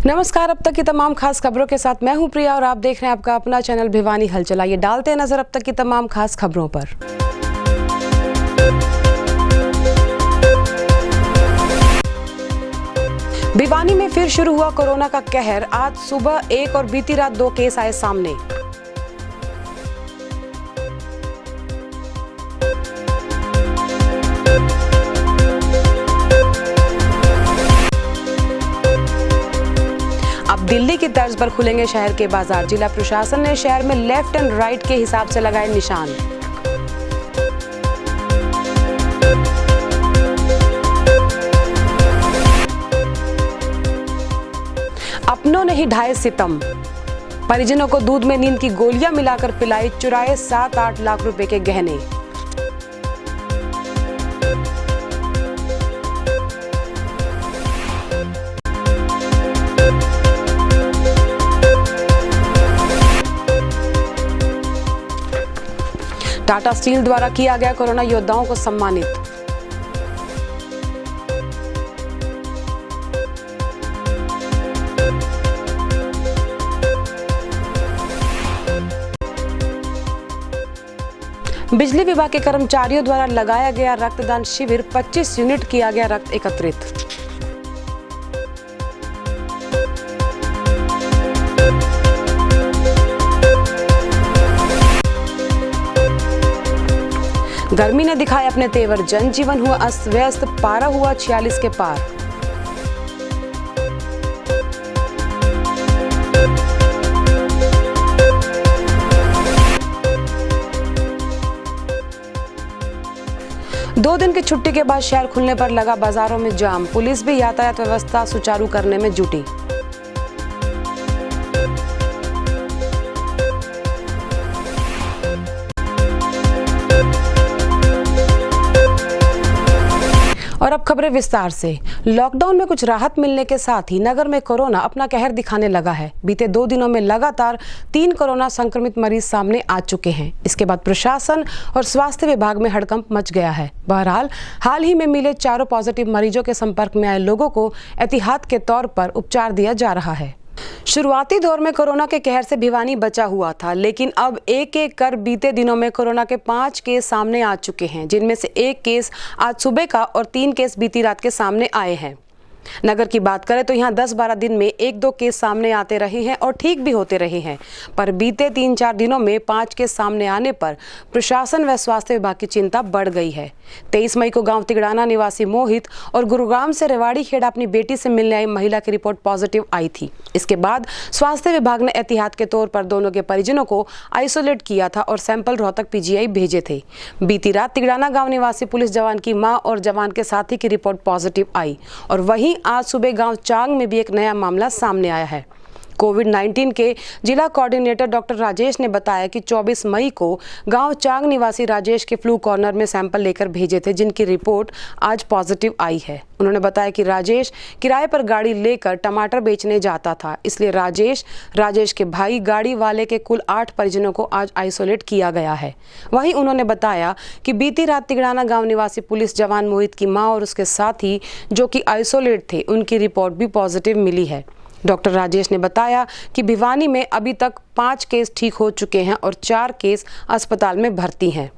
नमस्कार। अब तक की तमाम खास खबरों के साथ मैं हूं प्रिया और आप देख रहे हैं आपका अपना चैनल भिवानी हलचल। आइए डालते हैं नजर अब तक की तमाम खास खबरों पर। भिवानी में फिर शुरू हुआ कोरोना का कहर। आज सुबह 1 और बीती रात 2 केस आए सामने। अब दिल्ली की तर्ज पर खुलेंगे शहर के बाजार। जिला प्रशासन ने शहर में लेफ्ट एंड राइट के हिसाब से लगाए निशान। अपनों ने ही ढाए सितम। परिजनों को दूध में नींद की गोलियां मिलाकर पिलाई, चुराए 7-8 लाख रुपए के गहने। टाटा स्टील द्वारा किया गया कोरोना योद्धाओं को सम्मानित। बिजली विभाग के कर्मचारियों द्वारा लगाया गया रक्तदान शिविर। 25 यूनिट किया गया रक्त एकत्रित। गर्मी ने दिखाए अपने तेवर। जनजीवन हुआ अस्त व्यस्त, पारा हुआ 46 के पार। दो दिन की छुट्टी के बाद शहर खुलने पर लगा बाजारों में जाम। पुलिस भी यातायात व्यवस्था सुचारू करने में जुटी। और अब खबरें विस्तार से। लॉकडाउन में कुछ राहत मिलने के साथ ही नगर में कोरोना अपना कहर दिखाने लगा है। बीते 2 दिनों में लगातार 3 कोरोना संक्रमित मरीज सामने आ चुके हैं। इसके बाद प्रशासन और स्वास्थ्य विभाग में हड़कंप मच गया है। बहरहाल हाल ही में मिले 4 पॉजिटिव मरीजों के संपर्क में आए लोगों को एहतियात के तौर पर उपचार दिया जा रहा है। शुरुआती दौर में कोरोना के कहर से भिवानी बचा हुआ था, लेकिन अब एक एक कर बीते दिनों में कोरोना के 5 केस सामने आ चुके हैं, जिनमें से 1 केस आज सुबह का और 3 केस बीती रात के सामने आए हैं। नगर की बात करें तो यहाँ 10-12 दिन में 1-2 केस सामने आते रहे हैं और ठीक भी होते रहे हैं, पर बीते 3-4 दिनों में 5 केस सामने आने पर प्रशासन व स्वास्थ्य विभाग की चिंता बढ़ गई है। 23 मई को गांव तिगड़ाना निवासी मोहित और गुरुग्राम से रेवाड़ी खेड़ा अपनी बेटी से मिलने आई महिला की रिपोर्ट पॉजिटिव आई थी। इसके बाद स्वास्थ्य विभाग ने एहतियात के तौर पर दोनों के परिजनों को आइसोलेट किया था और सैंपल रोहतक पीजीआई भेजे थे। बीती रात तिगड़ाना गाँव निवासी पुलिस जवान की माँ और जवान के साथी की रिपोर्ट पॉजिटिव आई और वहीं आज सुबह गांव चांग में भी एक नया मामला सामने आया है। कोविड-19 के जिला कोऑर्डिनेटर डॉक्टर राजेश ने बताया कि 24 मई को गांव चांग निवासी राजेश के फ्लू कॉर्नर में सैंपल लेकर भेजे थे, जिनकी रिपोर्ट आज पॉजिटिव आई है। उन्होंने बताया कि राजेश किराए पर गाड़ी लेकर टमाटर बेचने जाता था, इसलिए राजेश के भाई गाड़ी वाले के कुल 8 परिजनों को आज आइसोलेट किया गया है। वहीं उन्होंने बताया कि बीती रात तिगड़ाना गांव निवासी पुलिस जवान मोहित की मां और उसके साथी जो कि आइसोलेट थे, उनकी रिपोर्ट भी पॉजिटिव मिली है। डॉक्टर राजेश ने बताया कि भिवानी में अभी तक 5 केस ठीक हो चुके हैं और 4 केस अस्पताल में भर्ती हैं।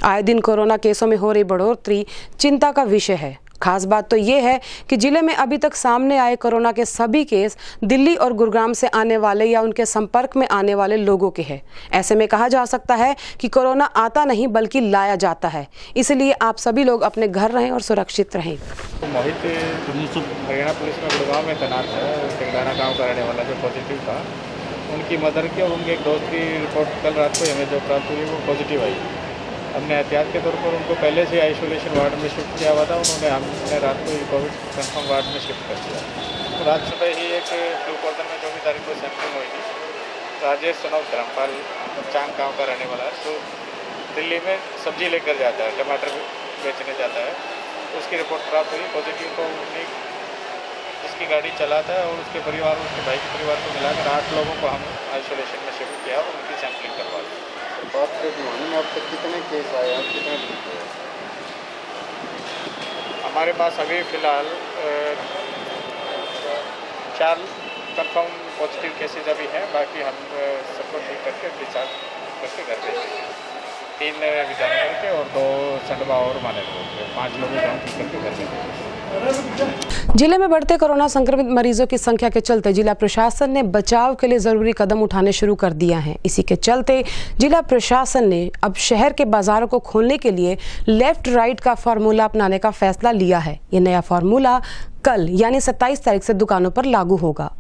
आए दिन कोरोना केसों में हो रही बढ़ोतरी चिंता का विषय है। खास बात तो ये है कि जिले में अभी तक सामने आए कोरोना के सभी केस दिल्ली और गुरुग्राम से आने वाले या उनके संपर्क में आने वाले लोगों के हैं। ऐसे में कहा जा सकता है कि कोरोना आता नहीं बल्कि लाया जाता है। इसलिए आप सभी लोग अपने घर रहें और सुरक्षित रहें। मोहित हरियाणा पुलिस में गुरुग्राम में तैनात है। तिगड़ाना गाँव का रहने वाला जो पॉजिटिव था, उनकी मदर की और उनके एक दोस्त की रिपोर्ट कल रात को हमें जो प्राप्त हुई वो पॉजिटिव आई। हमने एहतियात के तौर पर उनको पहले से आइसोलेशन वार्ड में शिफ्ट किया हुआ था। हमने रात को कोविड कंफर्म वार्ड में शिफ्ट कर दिया। तो रात सुबह ही एक फ्लू कॉर्नर में 24 तारीख को सैंपलिंग हुई थी। राजेश सनौर धर्मपाल चांग गाँव का रहने वाला है, जो दिल्ली में सब्जी लेकर जाता है, टमाटर बेचने जाता है। तो उसकी रिपोर्ट प्राप्त हुई पॉजिटिव। को जिसकी गाड़ी चलाता है और उसके परिवार, उसके भाई के परिवार को मिलाकर 8 लोगों को हम आइसोलेशन में शिफ्ट किया और उनकी सैंपलिंग करवा दी। बात में अब तक कितने केस आए हैं, कितने ठीक हुए? हमारे पास अभी फ़िलहाल कंफर्म पॉजिटिव केसेज अभी हैं, बाकी हम सबको ठीक करके डिस्चार्ज करके घर भेजेंगे। 3 विधाननगर के और 2 संडवा और मानेपुर के, 5 लोगों को हम ठीक करके घर भेजेंगे। जिले में बढ़ते कोरोना संक्रमित मरीजों की संख्या के चलते जिला प्रशासन ने बचाव के लिए जरूरी कदम उठाने शुरू कर दिया है। इसी के चलते जिला प्रशासन ने अब शहर के बाजारों को खोलने के लिए लेफ्ट राइट का फार्मूला अपनाने का फैसला लिया है। ये नया फार्मूला कल यानी 27 तारीख से दुकानों पर लागू होगा।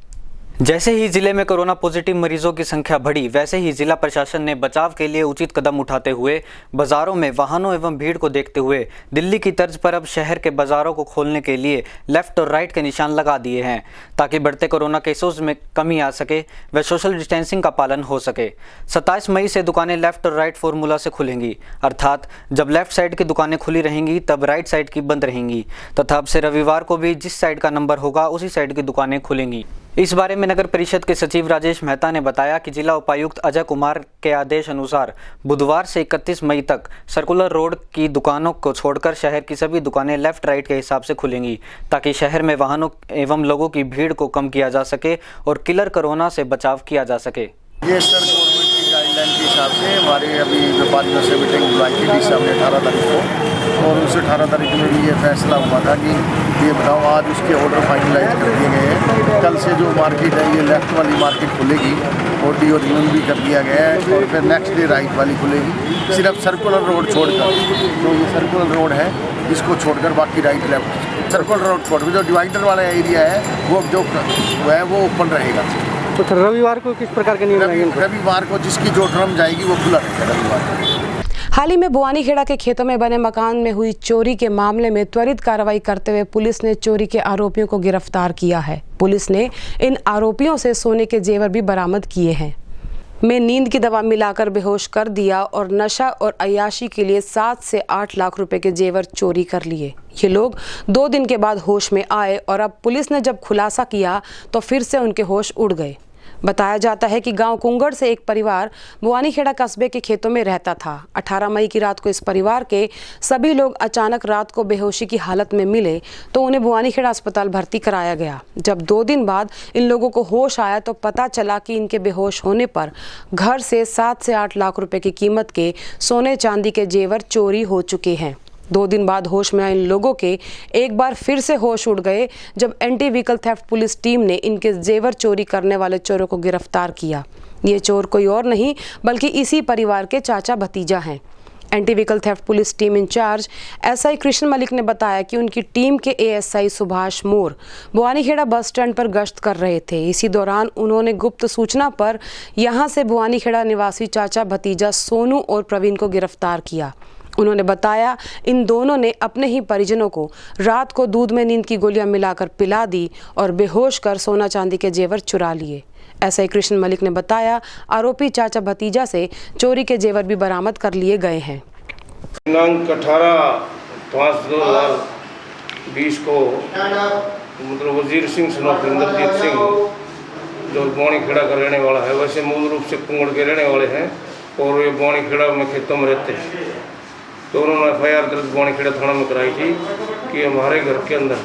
जैसे ही जिले में कोरोना पॉजिटिव मरीजों की संख्या बढ़ी, वैसे ही जिला प्रशासन ने बचाव के लिए उचित कदम उठाते हुए बाजारों में वाहनों एवं भीड़ को देखते हुए दिल्ली की तर्ज पर अब शहर के बाजारों को खोलने के लिए लेफ्ट और राइट के निशान लगा दिए हैं, ताकि बढ़ते कोरोना केसों में कमी आ सके व सोशल डिस्टेंसिंग का पालन हो सके। 27 मई से दुकानें लेफ्ट और राइट फार्मूला से खुलेंगी, अर्थात जब लेफ्ट साइड की दुकानें खुली रहेंगी तब राइट साइड की बंद रहेंगी, तथा अब से रविवार को भी जिस साइड का नंबर होगा उसी साइड की दुकानें खुलेंगी। इस बारे में नगर परिषद के सचिव राजेश मेहता ने बताया कि जिला उपायुक्त अजय कुमार के आदेश अनुसार बुधवार से 31 मई तक सर्कुलर रोड की दुकानों को छोड़कर शहर की सभी दुकानें लेफ्ट राइट के हिसाब से खुलेंगी, ताकि शहर में वाहनों एवं लोगों की भीड़ को कम किया जा सके और किलर कोरोना से बचाव किया जा सके। ये सर गवर्नमेंट की गाइडलाइन के हिसाब से हमारे अभी व्यापारियों से मीटिंग बुलाई थी डी साहब ने 18 तारीख को, और उस 18 तारीख में भी ये फैसला हुआ था कि ये बताओ आज उसके ऑर्डर फाइनलाइज कर दिए गए हैं। कल से जो मार्केट है ये लेफ्ट वाली मार्केट खुलेगी और डीओरियन भी कर दिया गया है, और फिर नेक्स्ट डे राइट वाली खुलेगी। सिर्फ सर्कुलर रोड छोड़कर, तो ये सर्कुलर रोड है इसको छोड़कर बाकी राइट लेफ्ट, सर्कुलर रोड छोड़कर जो डिवाइडर वाला एरिया है वो जो है वो ओपन रहेगा। तो रविवार को किस प्रकार के नियम रहेंगे? रविवार को जिसकी जो ड्रम जाएगी वो खुला रहेगा रविवार को। हाल ही में बुआनीखेड़ा के खेतों में बने मकान में हुई चोरी के मामले में त्वरित कार्रवाई करते हुए पुलिस ने चोरी के आरोपियों को गिरफ्तार किया है। पुलिस ने इन आरोपियों से सोने के जेवर भी बरामद किए हैं। में नींद की दवा मिलाकर बेहोश कर दिया और नशा और अय्याशी के लिए 7 से 8 लाख रुपए के जेवर चोरी कर लिए। ये लोग 2 दिन के बाद होश में आए और अब पुलिस ने जब खुलासा किया तो फिर से उनके होश उड़ गए। बताया जाता है कि गांव कुंगड़ से एक परिवार बुआनीखेड़ा कस्बे के खेतों में रहता था। 18 मई की रात को इस परिवार के सभी लोग अचानक रात को बेहोशी की हालत में मिले तो उन्हें बुआनीखेड़ा अस्पताल भर्ती कराया गया। जब 2 दिन बाद इन लोगों को होश आया तो पता चला कि इनके बेहोश होने पर घर से 7 से 8 लाख रुपए की कीमत के सोने चांदी के जेवर चोरी हो चुके हैं। 2 दिन बाद होश में आए इन लोगों के एक बार फिर से होश उड़ गए जब anti vehicle theft police team ने इनके जेवर चोरी करने वाले चोरों को गिरफ्तार किया। ये चोर कोई और नहीं बल्कि इसी परिवार के चाचा भतीजा हैं। Anti vehicle theft police team incharge SI Krishna Malik ने बताया कि उनकी टीम के एएसआई सुभाष मोर बुआनीखेड़ा बस स्टैंड पर गश्त कर रहे थे। इसी दौरान उन्होंने गुप्त सूचना पर यहां से बुआनीखेड़ा निवासी चाचा भतीजा सोनू और प्रवीण को गिरफ्तार किया। उन्होंने बताया इन दोनों ने अपने ही परिजनों को रात को दूध में नींद की गोलियां मिलाकर पिला दी और बेहोश कर सोना चांदी के जेवर चुरा लिए। ऐसा ही कृष्ण मलिक ने बताया आरोपी चाचा भतीजा से चोरी के जेवर भी बरामद कर लिए गए हैं। दिनांक 18/5/2020 को मतलब वजीर सिंह सन ऑफ इंद्रजीत सिंह जो बुआनीखेड़ा का रहने वाला है, वैसे मूल रूप से कुंगड़ के रहने वाले हैं और ये बुआनीखेड़ा में खेतों में रहते हैं। तो उन्होंने FIR दर्ज बुआनीखेड़ा थाना में कराई थी कि हमारे घर के अंदर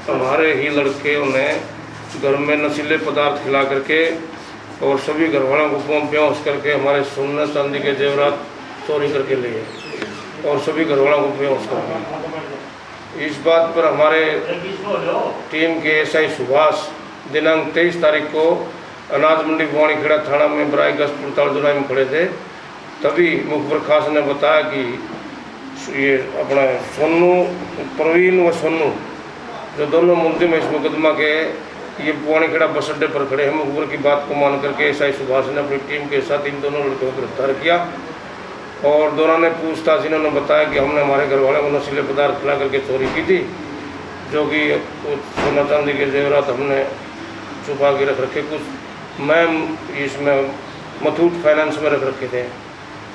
हमारे ही लड़के उन्हें घर में नशीले पदार्थ खिला करके और सभी घर वालों को बेहोश करके हमारे सोने चांदी के जेवरात चोरी करके लिए और सभी घर वालों को बेहोश करके। इस बात पर हमारे टीम के एसआई सुभाष दिनांक 23 तारीख को अनाज मंडी बुआनीखेड़ा थाना में बराई गश्त पड़ताल जुलाई में खड़े थे। तभी मुखबिर खास ने बताया कि ये अपना सोनू प्रवीण व सोनू जो दोनों मुलजिम है इस मुकदमा के, ये बुआनीखेड़ा बस अड्डे पर खड़े हैं। मुखबिर की बात को मान करके एसआई सुभाष ने अपनी टीम के साथ इन दोनों लड़कों को गिरफ्तार किया और दौरान पूछताछ इन्होंने बताया कि हमने हमारे घर वाले को नशीले पदार्थ खिला करके चोरी की थी, जो कि सोना चांदी के जेवरात हमने छुपा के रख रखे, कुछ मैम इसमें मुथूट फाइनेंस में रख रखे थे।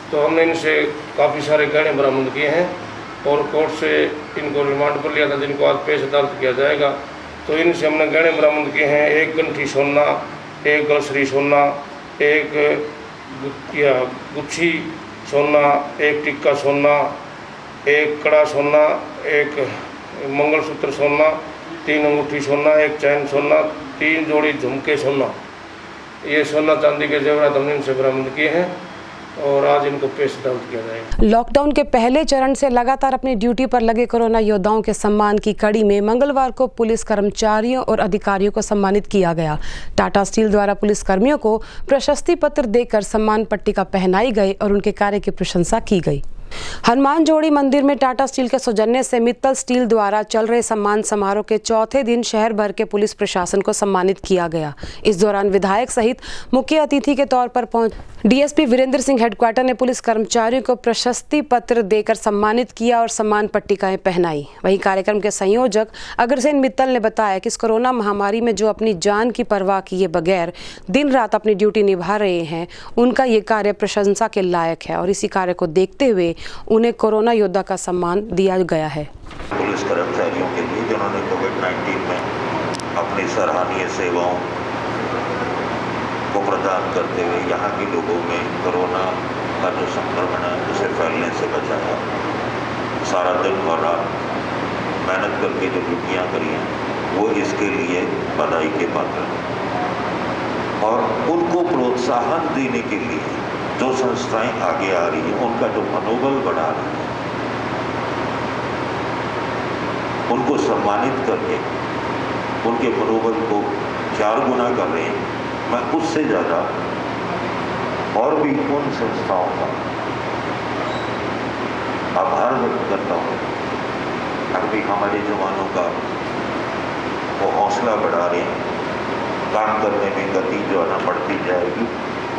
तो हमने इनसे काफ़ी सारे गहने बरामद किए हैं और कोर्ट से इनको रिमांड पर लिया था, जिनको आज पेश अदालत किया जाएगा। तो इनसे हमने गहने बरामद किए हैं, 1 गंठी सोना, 1 गलसरी सोना, 1 गुच्छी सोना, 1 टिक्का सोना, 1 कड़ा सोना, 1 मंगलसूत्र सोना 3 अंगूठी सोना, 1 चैन सोना, 3 जोड़ी झुमके सोना, ये सोना चांदी के जेवरात हमने इनसे बरामद किए हैं और आज इनको पेश किया जाएगा। लॉकडाउन के पहले चरण से लगातार अपनी ड्यूटी पर लगे कोरोना योद्धाओं के सम्मान की कड़ी में मंगलवार को पुलिस कर्मचारियों और अधिकारियों को सम्मानित किया गया। टाटा स्टील द्वारा पुलिस कर्मियों को प्रशस्ति पत्र देकर सम्मान पट्टिका पहनाई गई और उनके कार्य की प्रशंसा की गई। हनुमान जोड़ी मंदिर में टाटा स्टील के सौजन्य से मित्तल स्टील द्वारा चल रहे सम्मान समारोह के चौथे दिन शहर भर के पुलिस प्रशासन को सम्मानित किया गया। इस दौरान विधायक सहित मुख्य अतिथि के तौर पर पहुंच डीएसपी वीरेंद्र सिंह हेडक्वार्टर ने पुलिस कर्मचारियों को प्रशस्ति पत्र देकर सम्मानित किया और सम्मान पट्टिकाएं पहनाई। वहीं कार्यक्रम के संयोजक अग्रसेन मित्तल ने बताया कि इस कोरोना महामारी में जो अपनी जान की परवाह किए बगैर दिन रात अपनी ड्यूटी निभा रहे हैं, उनका ये कार्य प्रशंसा के लायक है और इसी कार्य को देखते हुए उन्हें कोरोना योद्धा का सम्मान दिया गया है। पुलिस कर्मचारियों के लिए जिन्होंने कोविड-19 में अपनी सराहनीय सेवाओं को प्रदान करते हुए यहाँ के लोगों में कोरोना का जो संक्रमण है उसे फैलने से बचाया। सारा दिन और रात मेहनत करके जो ड्यूटियाँ करी हैं वो इसके लिए बधाई के पात्र हैं और उनको प्रोत्साहन देने के लिए जो संस्थाएं आगे आ रही हैं उनका जो मनोबल बढ़ा रही है, उनको सम्मानित करके उनके मनोबल को 4 गुना कर रहे हैं। मैं उससे ज़्यादा और भी उन संस्थाओं का आभार व्यक्त करता हूँ अभी हमारे जवानों का वो हौसला बढ़ा रहे हैं, काम करने में गति जो है ना बढ़ती जाएगी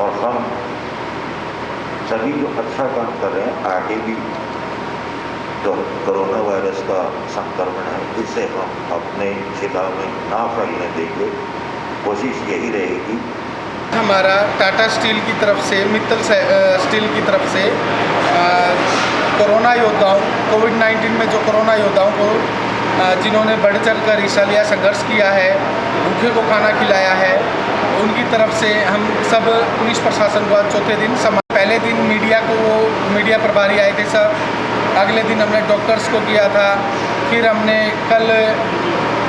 और हम सभी जो अच्छा काम कर रहे हैं आगे भी जो कोरोना वायरस का संक्रमण है इसे हम अपने जिला में ना फैलने देंगे। कोशिश यही रहेगी। हमारा टाटा स्टील की तरफ से, मित्तल स्टील की तरफ से कोरोना योद्धाओं, कोविड-19 में जो कोरोना योद्धाओं को जिन्होंने बढ़ चढ़ कर हिस्सा लिया, संघर्ष किया है, भूखे को खाना खिलाया है, उनकी तरफ से हम सब पुलिस प्रशासन को आज चौथे दिन पहले दिन मीडिया प्रभारी आए थे सब, अगले दिन हमने डॉक्टर्स को किया था, फिर हमने कल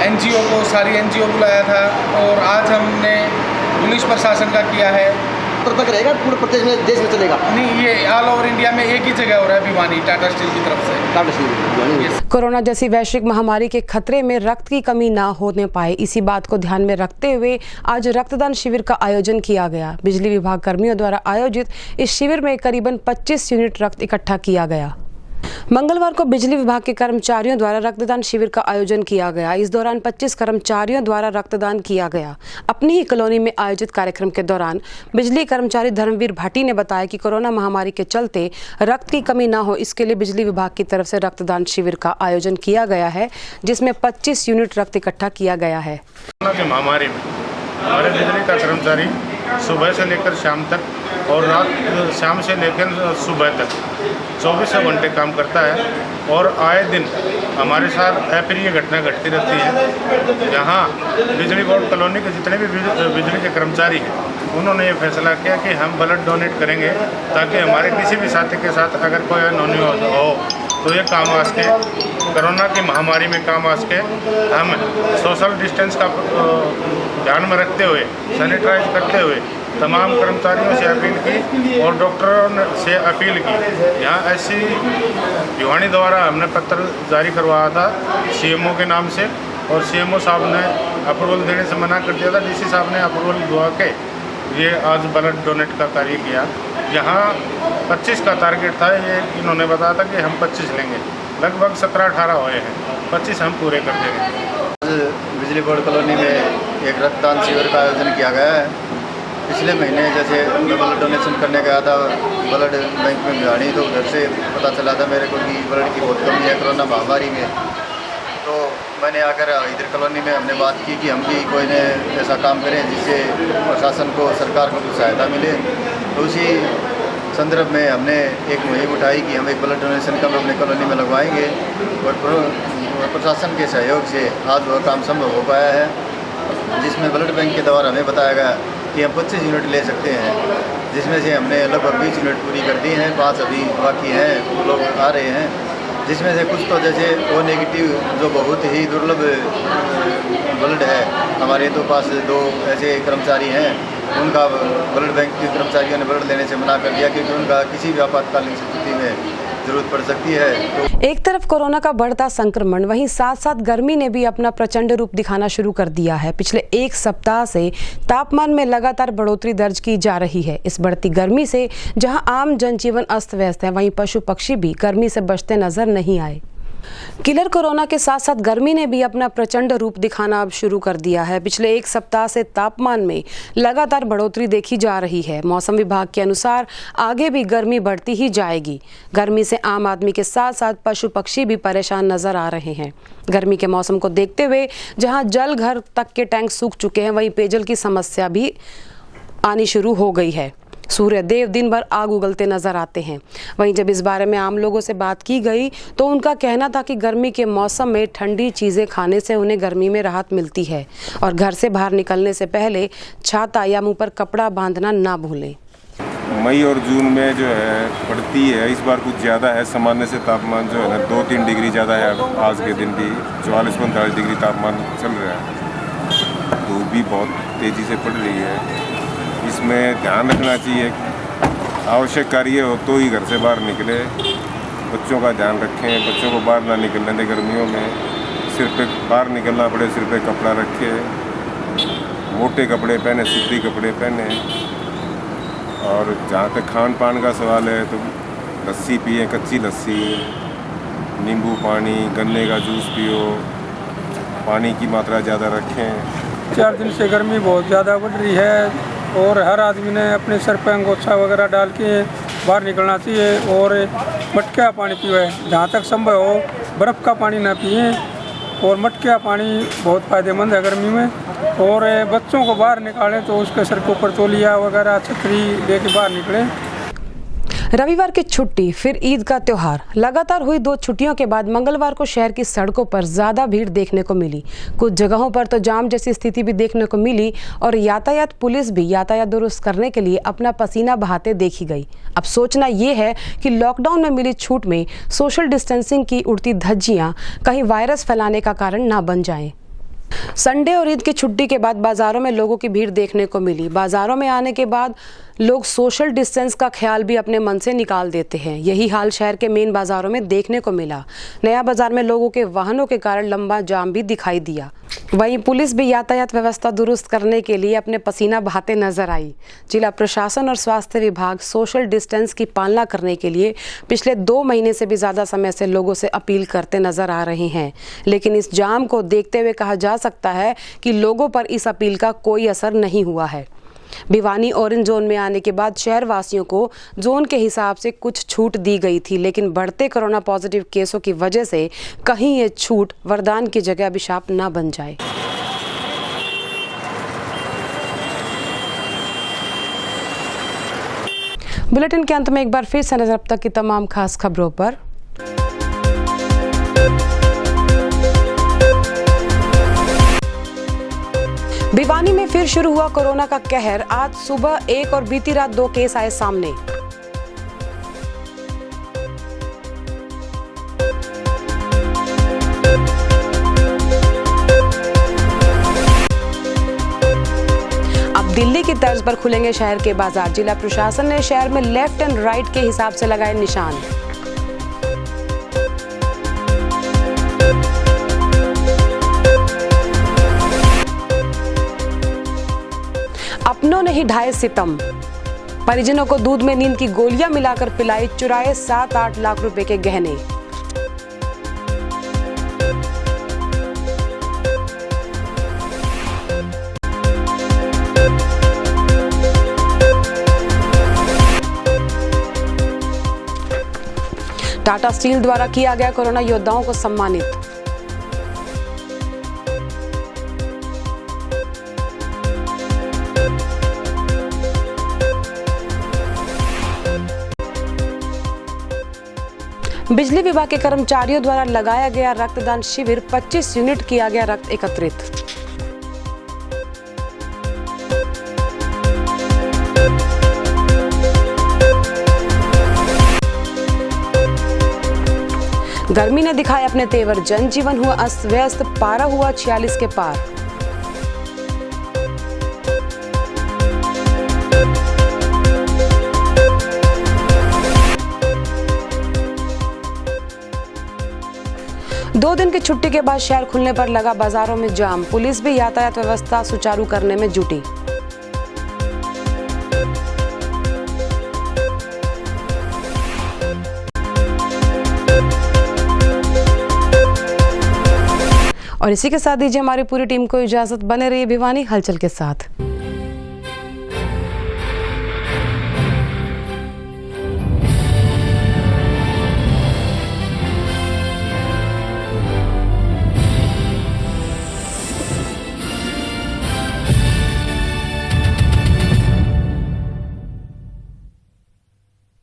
एनजीओ को, सारी एनजीओ बुलाया था और आज हमने पुलिस प्रशासन का किया है। तक रहेगा पूरे प्रदेश में, देश में चलेगा? नहीं, ये ऑल ओवर इंडिया में एक ही जगह हो रहा है भिवानी, टाटा स्टील की तरफ से। टाटा स्टील कोरोना जैसी वैश्विक महामारी के खतरे में रक्त की कमी ना होने पाए, इसी बात को ध्यान में रखते हुए आज रक्तदान शिविर का आयोजन किया गया। बिजली विभाग कर्मियों द्वारा आयोजित इस शिविर में करीबन 25 यूनिट रक्त इकट्ठा किया गया। मंगलवार को बिजली विभाग के कर्मचारियों द्वारा रक्तदान शिविर का आयोजन किया गया। इस दौरान 25 कर्मचारियों द्वारा रक्तदान किया गया। अपनी ही कॉलोनी में आयोजित कार्यक्रम के दौरान बिजली कर्मचारी धर्मवीर भाटी ने बताया कि कोरोना महामारी के चलते रक्त की कमी ना हो, इसके लिए बिजली विभाग की तरफ से रक्तदान शिविर का आयोजन किया गया है, जिसमें 25 यूनिट रक्त इकट्ठा किया गया है। कोरोना की महामारी में हमारे बिजली का कर्मचारी सुबह से लेकर शाम तक और शाम से लेकर सुबह तक 24 घंटे काम करता है और आए दिन हमारे साथ अप्रिय घटना घटती रहती है। यहाँ बिजली बोर्ड कॉलोनी के जितने भी बिजली के कर्मचारी हैं उन्होंने ये फैसला किया कि हम ब्लड डोनेट करेंगे ताकि हमारे किसी भी साथी के साथ अगर कोई अनहोनी हो तो ये काम आ सके, कोरोना की महामारी में काम आ सके। हम सोशल डिस्टेंस का ध्यान में रखते हुए, सैनिटाइज करते हुए तमाम कर्मचारियों से अपील की और डॉक्टरों से अपील की। यहाँ ऐसी भिवानी द्वारा हमने पत्र जारी करवाया था सीएमओ के नाम से और सीएमओ साहब ने अप्रूवल देने से मना कर दिया था। डीसी साहब ने अप्रूवल दुआ के ये आज ब्लड डोनेट का कार्य किया। यहाँ 25 का टारगेट था, ये इन्होंने बताया था कि हम 25 लेंगे, लगभग 17-18 हुए हैं, 25 हम पूरे कर देंगे। बिजली बोर्ड कॉलोनी में एक रक्तदान शिविर का आयोजन किया गया है। पिछले महीने जैसे मैं ब्लड डोनेशन करने गया था ब्लड बैंक में भिवानी, तो उधर से पता चला था मेरे को कि ब्लड की बहुत कमी है कोरोना महामारी में। तो मैंने आकर इधर कॉलोनी में हमने बात की कि हम भी कोई ने ऐसा काम करें जिससे प्रशासन को, सरकार को कुछ सहायता मिले। तो उसी संदर्भ में हमने एक मुहिम उठाई कि हम एक ब्लड डोनेशन कैंप अपने कॉलोनी में लगवाएंगे और प्रशासन के सहयोग से आज वह काम संभव हो पाया है, जिसमें ब्लड बैंक के द्वारा हमें बताया गया कि हम 25 यूनिट ले सकते हैं, जिसमें से हमने लगभग 20 यूनिट पूरी कर दी हैं, 5 अभी बाकी हैं, लोग आ रहे हैं। जिसमें से कुछ तो जैसे ओ नेगेटिव जो बहुत ही दुर्लभ ब्लड है, हमारे तो पास 2 ऐसे कर्मचारी हैं, उनका ब्लड बैंक के कर्मचारियों ने ब्लड लेने से मना कर दिया क्योंकि उनका किसी भी आपातकालीन स्थिति में जरूरत पड़ सकती है। तो एक तरफ कोरोना का बढ़ता संक्रमण, वहीं साथ साथ गर्मी ने भी अपना प्रचंड रूप दिखाना शुरू कर दिया है। पिछले 1 सप्ताह से तापमान में लगातार बढ़ोतरी दर्ज की जा रही है। इस बढ़ती गर्मी से जहां आम जनजीवन अस्त व्यस्त है, वहीं पशु पक्षी भी गर्मी से बचते नजर नहीं आए। किलर कोरोना के साथ साथ गर्मी ने भी अपना प्रचंड रूप दिखाना अब शुरू कर दिया है। पिछले 1 सप्ताह से तापमान में लगातार बढ़ोतरी देखी जा रही है। मौसम विभाग के अनुसार आगे भी गर्मी बढ़ती ही जाएगी। गर्मी से आम आदमी के साथ साथ पशु पक्षी भी परेशान नजर आ रहे हैं। गर्मी के मौसम को देखते हुए जहां जल घर तक के टैंक सूख चुके हैं, वहीं पेयजल की समस्या भी आनी शुरू हो गई है। सूर्य देव दिन भर आग उगलते नजर आते हैं। वहीं जब इस बारे में आम लोगों से बात की गई तो उनका कहना था कि गर्मी के मौसम में ठंडी चीज़ें खाने से उन्हें गर्मी में राहत मिलती है और घर से बाहर निकलने से पहले छाता या मुंह पर कपड़ा बांधना ना भूलें। मई और जून में जो है बढ़ती है, इस बार कुछ ज़्यादा है। सामान्य से तापमान जो है ना 2-3 डिग्री ज़्यादा है। आज के दिन भी 44-45 डिग्री तापमान चल रहा है। धूप भी बहुत तेज़ी से पड़ रही है। इसमें ध्यान रखना चाहिए, आवश्यक कार्य हो तो ही घर से बाहर निकले। बच्चों का ध्यान रखें, बच्चों को बाहर ना निकलने दें गर्मियों में। सिर पे बाहर निकलना पड़े, सिर पे कपड़ा रखे, मोटे कपड़े पहने, सूती कपड़े पहने। और जहाँ तक खान पान का सवाल है तो लस्सी पिए, कच्ची लस्सी, नींबू पानी, गन्ने का जूस पियो, पानी की मात्रा ज़्यादा रखें। 4 दिन से गर्मी बहुत ज़्यादा बढ़ रही है और हर आदमी ने अपने सर पे अंगोछा वगैरह डाल के बाहर निकलना चाहिए और मटके का पानी पिए। जहाँ तक संभव हो बर्फ़ का पानी ना पिए और मटके का पानी बहुत फ़ायदेमंद है गर्मी में। और बच्चों को बाहर निकालें तो उसके सर के ऊपर तौलिया वगैरह छतरी लेके बाहर निकलें। रविवार की छुट्टी, फिर ईद का त्योहार। लगातार हुई 2 छुट्टियों के बाद मंगलवार को शहर की सड़कों पर ज्यादा भीड़ देखने को मिली। कुछ जगहों पर तो जाम जैसी स्थिति भी देखने को मिली और यातायात पुलिस भी यातायात दुरुस्त करने के लिए अपना पसीना बहाते देखी गई। अब सोचना ये है कि लॉकडाउन में मिली छूट में सोशल डिस्टेंसिंग की उड़ती धज्जियां कहीं वायरस फैलाने का कारण ना बन जाएं। संडे और ईद की छुट्टी के बाद बाजारों में लोगों की भीड़ देखने को मिली। बाजारों में आने के बाद लोग सोशल डिस्टेंस का ख्याल भी अपने मन से निकाल देते हैं। यही हाल शहर के मेन बाजारों में देखने को मिला। नया बाजार में लोगों के वाहनों के कारण लंबा जाम भी दिखाई दिया। वहीं पुलिस भी यातायात व्यवस्था दुरुस्त करने के लिए अपने पसीना बहाते नजर आई। जिला प्रशासन और स्वास्थ्य विभाग सोशल डिस्टेंस की पालना करने के लिए पिछले 2 महीने से भी ज़्यादा समय से लोगों से अपील करते नजर आ रहे हैं। लेकिन इस जाम को देखते हुए कहा जा सकता है कि लोगों पर इस अपील का कोई असर नहीं हुआ है। भिवानी ऑरेंज जोन में आने के बाद शहर वासियों को जोन के हिसाब से कुछ छूट दी गई थी, लेकिन बढ़ते कोरोना पॉजिटिव केसों की वजह से कहीं ये छूट वरदान की जगह अभिशाप ना बन जाए। बुलेटिन के अंत में एक बार फिर से नजर अब तक की तमाम खास खबरों पर। भिवानी में फिर शुरू हुआ कोरोना का कहर। आज सुबह 1 और बीती रात 2 केस आए सामने। अब दिल्ली की तर्ज पर खुलेंगे शहर के बाजार। जिला प्रशासन ने शहर में लेफ्ट एंड राइट के हिसाब से लगाए निशान। अपनों ने ही ढाए सितम। परिजनों को दूध में नींद की गोलियां मिलाकर पिलाई, चुराए 7-8 लाख रुपए के गहने। टाटा स्टील द्वारा किया गया कोरोना योद्धाओं को सम्मानित। बिजली विभाग के कर्मचारियों द्वारा लगाया गया रक्तदान शिविर, 25 यूनिट किया गया रक्त एकत्रित। गर्मी ने दिखाए अपने तेवर, जनजीवन हुआ अस्त व्यस्त, पारा हुआ 46 के पार। दो दिन की छुट्टी के बाद शहर खुलने पर लगा बाजारों में जाम, पुलिस भी यातायात व्यवस्था सुचारू करने में जुटी। और इसी के साथ दीजिए हमारी पूरी टीम को इजाजत, बने रहिए भिवानी हलचल के साथ।